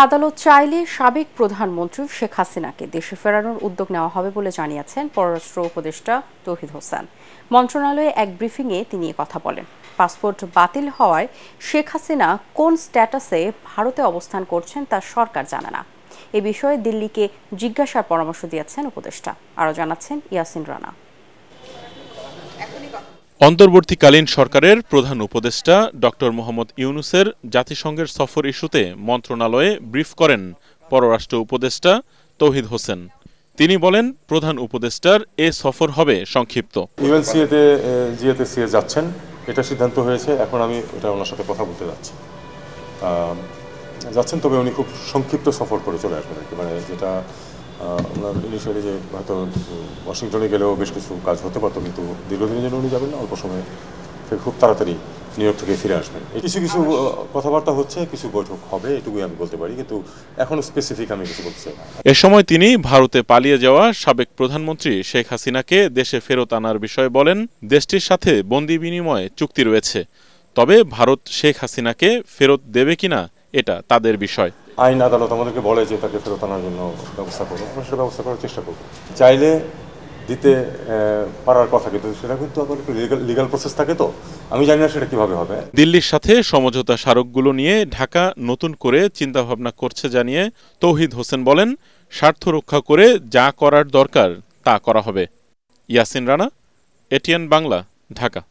আদালত চাইলে সাবেক প্রধানমন্ত্রী শেখ হাসিনাকে দেশে ফেরানোর উদ্যোগ নেওয়া হবে বলে জানিয়েছেন পররাষ্ট্র উপদেষ্টা তৌহিদ হোসেন। মন্ত্রণালয়ে এক ব্রিফিংয়ে তিনি কথা বলেন। পাসপোর্ট বাতিল হওয়ায় শেখ হাসিনা কোন স্ট্যাটাসে ভারতে অবস্থান করছেন তা সরকার জানে না। এ বিষয়ে দিল্লিকে জিজ্ঞাসার পরামর্শ দিয়েছেন উপদেষ্টা। আরও জানাচ্ছেন ইয়াসিন রানা। অন্তর্বর্তীকালীন সরকারের প্রধান উপদেষ্টা ডক্টর মোহাম্মদ ইউনূসের জাতিসংঘের সফর ইস্যুতে মন্ত্রণালয়ে ব্রিফ করেন পররাষ্ট্র উপদেষ্টা তৌহিদ হোসেন। তিনি বলেন, প্রধান উপদেষ্টার এ সফর হবে সংক্ষিপ্ত। ইউএনসিএতে জিএতে যাচ্ছেন, এটা সিদ্ধান্ত হয়েছে। এখন আমি এটা ওনার সাথে কথা বলতে যাচ্ছেন, তবে উনি খুব সংক্ষিপ্ত সফর করে চলে আসবেন আর কি। মানে যেটা ওনার ইনিশিয়ালি যে হয়তো ওয়াশিংটনে গেলেও বেশ কিছু কাজ হতে পারতো, কিন্তু দীর্ঘদিনের জন্য উনি যাবেন না, অল্প সময় থেকে খুব তাড়াতাড়ি নিউ ইয়র্ক থেকে ফিরে আসবেন। কিছু কিছু কথাবার্তা হচ্ছে, কিছু বৈঠক হবে, এটুকুই আমি বলতে পারি, কিন্তু এখনো স্পেসিফিক আমি কিছু বলতে চাই না। এ সময় তিনি ভারতে পালিয়ে যাওয়া সাবেক প্রধানমন্ত্রী শেখ হাসিনাকে দেশে ফেরত আনার বিষয়ে বলেন, দেশটির সাথে বন্দি বিনিময় চুক্তি রয়েছে, তবে ভারত শেখ হাসিনাকে ফেরত দেবে কিনা এটা তাদের বিষয়। আইন আদালত আমাদেরকে বলে যে তাকে ফেরত আনার জন্য ব্যবস্থা করবো, আমরা সেটা ব্যবস্থা করার চেষ্টা করবো। চাইলে দিতে পারার কথা, কিন্তু সেটা কিন্তু আবার একটু লিগাল প্রসেস থাকে, তো আমি জানি না সেটা কিভাবে হবে। দিল্লির সাথে সমঝোতা স্মারকগুলো নিয়ে ঢাকা নতুন করে চিন্তাভাবনা করছে জানিয়ে তৌহিদ হোসেন বলেন, স্বার্থ রক্ষা করে যা করার দরকার তা করা হবে। ইয়াসিন রানা, এটিএন বাংলা, ঢাকা।